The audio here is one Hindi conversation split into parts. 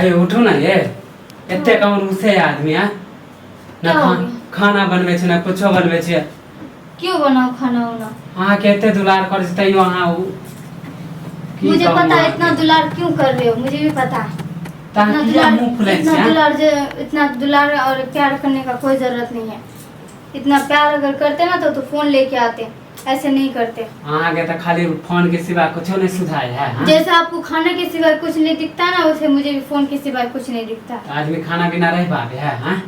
है उठो ना ये एते कौन उसे आदमी है ना खाना बनवे छे ना कुछो बनवे छे। क्यों बनाओ खाना वाना? हां केते दुलार कर तई वहां मुझे पता है इतना दुलार क्यों कर रहे हो, मुझे भी पता है। इतना दुलार और प्यार करने का कोई जरूरत नहीं है। इतना प्यार अगर करते ना तो फोन लेके आते, ऐसे नहीं करते। आगे तो खाली फोन के सिवा कुछ नहीं सुधार है। हाँ? जैसे आपको खाने के सिवा कुछ नहीं दिखता ना, वैसे मुझे भी फोन के सिवा कुछ नहीं दिखता। तो आदमी खाना बिना रह पावे है। हाँ?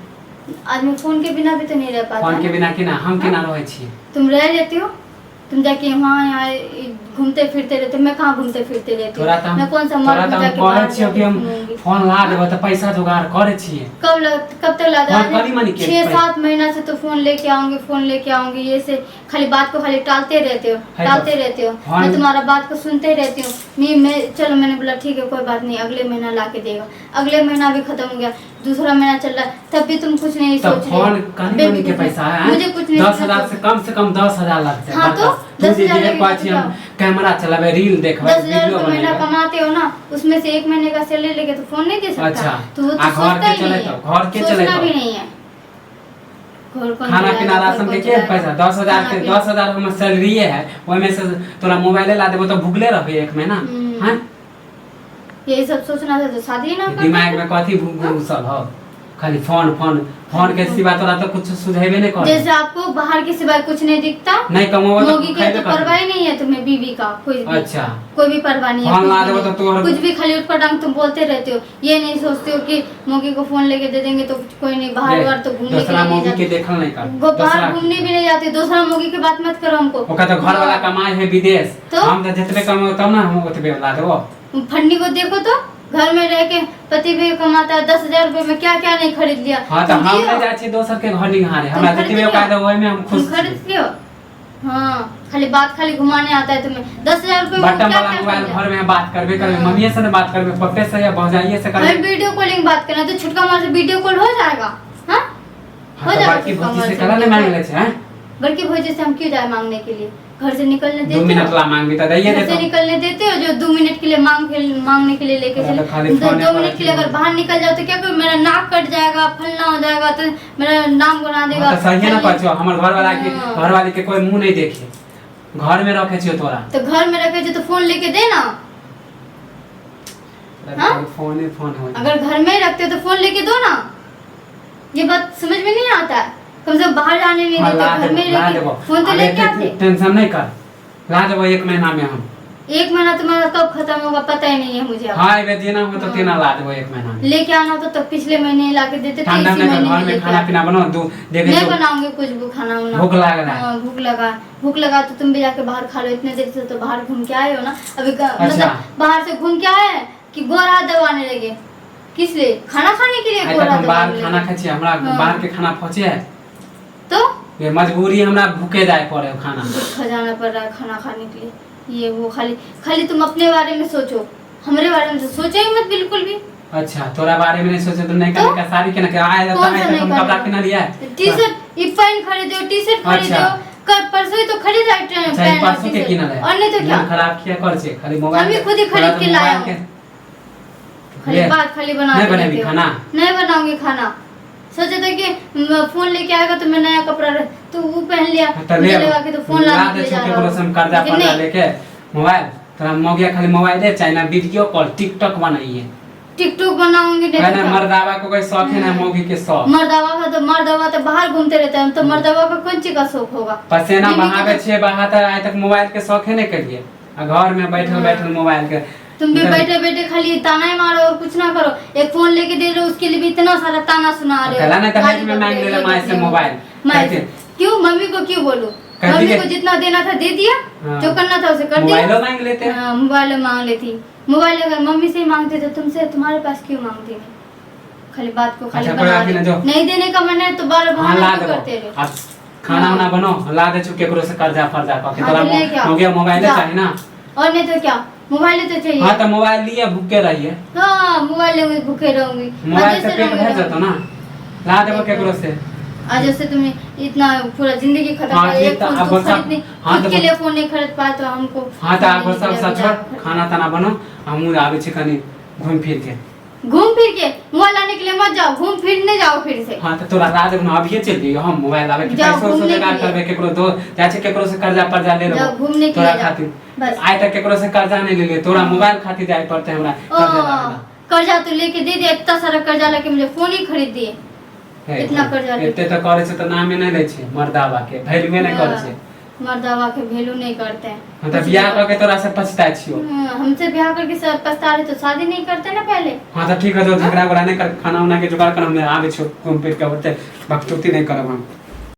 आदमी फोन के बिना भी तो नहीं रह पाता। फोन के बिना केना हम केना रहे छी? तुम रह लेते हो, तुम जाके वहाँ यहाँ घूमते फिरते रहते, मैं कहाँ घूमते फिरते रहती हूँ? मैं कौन सा मर्द जाके बाहर कि हम फोन ला देबो तो पैसा जुगाड़ करे छिए। कब तक ला दे? 6-7 महीना से तो फोन लेके आऊंगी ये से खाली बात को खाली टालते रहते हो। मैं तुम्हारा बात को सुनते रहती हूँ। चलो मैंने बोला ठीक है कोई बात नहीं, अगले महीना ला के देगा। अगले महीना भी खत्म हो गया, दूसरा महीना चल रहा है, तब भी तुम कुछ नहीं सोच रहे। के पैसा है मुझे कुछ नहीं, 10,000 से कम 10,000 लगता है। हाँ तो 10,000 हम कैमरा चलावे, रील देखबे, 10,000 महीना कमाते हो ना, उसमें से 1 महीने का सैलरी लेके तो फोन नहीं दे सकता। अच्छा तो वो तो सोचता ही नहीं है, घर के चले सोचना भी नहीं है। खाना पीना राशन के पैसा 10,000 हम सैलरी है, ओय में से तोरा मोबाइल ला देबो तो भूखले रहबे 1 महीना। हां यही सब सोचना था तो शादी ना कर। दिमाग में कथी घुसल हो? खाली फोन के सिवा तोरा तो कुछ सुझावे नहीं कर। जैसे आपको बाहर के सिवा कुछ नहीं दिखता, नहीं कमाओ तो मोगी के तो परवाह ही नहीं है तुम्हें, बीवी का कोई भी। अच्छा कोई भी परवाह नहीं है। फोन ला देबो तो तोर कुछ भी खाली उठपटांग तुम बोलते रहते हो। ये नहीं सोचते हो कि मोगी को फोन लेके दे देंगे तो कोई नहीं, बाहर तो घूमने के लिए दूसरा मोगी के देखल नहीं कर। बाहर घूमने भी नहीं जाते। दूसरा मोगी की बात मत करो हमको। ओका तो घर वाला कमाए है विदेश, हम तो जितने कमाओ तब ना हम ओतबे ला देबो। फंडी को देखो तो घर में रह के पति भी कमाता है, 10,000 रुपए में क्या क्या नहीं खरीद लिया। हां तो हम ले जाय छी दोसर के घर निहारे, हमरा जतबे का दे ओय में हम खुश खरीद लियो। हां खाली बात खाली घुमाने आता है तुम्हें। 10,000 रुपए में बटन वाला मोबाइल घर में बात करबे मम्मी से बात करबे, पप्पे से या भौजाइये से करबे। वीडियो कॉलिंग बात करना तो छुटका मार से वीडियो कॉल हो जाएगा। हां हो जाएगा। बड़की भौजी से कला नहीं मांग ले छे। हैं बड़की भौजी से हम क्यों जाए मांगने के लिए? घर से निकलने देते 2 मिनट ला मांगबी त दैये देतो। घर से निकलने देते हो जो 2 मिनट के लिए मांगने के लिए लेके चले। 2 मिनट के लिए अगर बाहर निकल जाओ तो क्या करूं? मेरा नाक कट जाएगा, फलना हो जाएगा, तो मेरा नाम बना देगा। तो सही है ना पाछो हमर घर वाली के कोई मुंह नहीं देखे। घर में रखे छियो तोरा तो घर में रखे छियो तो फोन लेके दे ना। हां फोन हो। अगर घर में रखते हो तो फोन लेके दो ना। ये बात समझ में नहीं आता है। कम से कम बाहर जाने नहीं देते, घर में लेके फोन तो लेके आते। टेंशन नहीं कर, ला देबो 1 महीना में हम। 1 महीना तुम्हारा कब खत्म होगा पता ही नहीं है मुझे। हां ये देना हो तो तेना ला देबो 1 महीना में। लेके आना तो तब पिछले महीने ला के देते थे। ठंडा में घर में खाना पीना बनाओ दो देखे। मैं बनाऊंगी कुछ भी खाना वाला। भूख लगा। हां भूख लगा तो तुम भी जाके बाहर खा लो। इतने देर से तो बाहर घूम के आए हो ना। अभी मतलब बाहर से घूम के आए कि गोरा दबाने लगे? किस लिए? खाना खाने के लिए गोरा दबाने। बाहर खाना खाई छी, हमरा बाहर के खाना पचे है तो ये मजबूरी हमरा भूखे जाए पड़े खाना खजाना पड़ रहा है खाना खाने के लिए। ये वो खाली तुम अपने बारे में सोचो, हमारे बारे में तो सोचो ही मत बिल्कुल भी। अच्छा तोरा बारे में नहीं सोचे तो नहीं करने का साड़ी के ना आए जाता है तुम कपड़ा किना लिया टी-शर्ट ये पैंट खरीदो, टी-शर्ट खरीदो। कल परसों ही तो खरीद आई पैंट परसों के किना है और नहीं तो क्या खराब किया कर छे खाली मोबाइल हम भी खुद ही खरीद के लाया हूं। खाली बात खाली बना नहीं बनेगी खाना, नहीं बनाऊंगी खाना। सोचा था कि फोन लेके आएगा तो मैं नया कपड़ा तो वो पहन लिया, मुझे लगा कि तो फोन ला के जा रहा हूं। कर्जा पर्जा लेके मोबाइल तोरा मोगिया खाली मोबाइल दे चाहे वीडियो कॉल टिकटॉक बनाइए। टिकटॉक बनाऊंगी नहीं तो मर्दावा को कोई शौक है ना मोगी के शौक? मर्दावा तो बाहर घूमते रहते हैं तो मर्दावा का कौन चीज का शौक होगा? पसीना बहावे छे बहाता आज तक मोबाइल के शौक है नहीं करिए। घर में बैठल मोबाइल के तुम भी बैठे खाली ताना ही मारो और कुछ ना करो। एक फोन लेके दे रहे हो उसके लिए भी इतना सारा ताना सुना रहे हो। कला ना कहे मैं मांग ले मां से मोबाइल क्यों? मम्मी को क्यों बोलूं? मम्मी को जितना देना था दे दिया, जो करना था उसे कर दिया। मोबाइल मांग लेते हैं। हां मोबाइल मांग लेती। मोबाइल अगर मम्मी से ही मांगते तो तुमसे तुम्हारे पास क्यों मांगती? खाली बात को खाली बना नहीं देने का मन है तो बार बहाना करते रहो। खाना वाना बनो ला दे चुके करो से कर्जा फर्जा के तोरा हो गया मोबाइल चाहिए ना। और नहीं तो क्या मोबाइल तो चाहिए। हां तो मोबाइल लिए भूखे रहिए। हां मोबाइल ले भूखे रहूंगी। मोबाइल से पेट भर जाता ना, ला देबो केकरो से। आज से तुम्हें इतना पूरा जिंदगी खत्म कर एक फोन खरीदने खुद के लिए फोन नहीं खरीद पाए तो हमको। हां तो आप सब छोड़ खाना तना बनो हम आवे छी कनी घूम फिर के घूम फिर के मोबाइल लाने के लिए मत जाओ, घूम फिरने जाओ फिर से। हां तो तोरा रात में अभी चल जइयो हम मोबाइल लावे के जाओ पैसा से घूमने बेकार के लिए। करबे केकरो दो चाचे केकरो से कर्जा पर्जा ले जाओ लो घूमने के तोरा लिए जाओ। खातिर बस। आइ तक केकरो से कर्जा नहीं ले ले तोरा मोबाइल खातिर जाए पड़ते हमरा कर्जा लावेला। कर्जा तो लेके दे दिया, इतना सारा कर्जा लेके मुझे फोन ही खरीद दिए। हे, इतना कर्जा लेके। एते तो करे से तो नामे नहीं ले छे मर्दावा के वैल्यू नहीं करे छे। मर्दावा के वैल्यू नहीं करते हैं। मतलब बियाह करके तोरा से पछताए छियो। हमसे ब्याह करके सब पछता रहे तो शादी नहीं करते ना पहले। हाँ तो ठीक है जो झगड़ा वगड़ा नहीं कर खाना उना के जुगाड़ कर हम आवे छो घूम फिर के होते बकचोदी नहीं करब हम।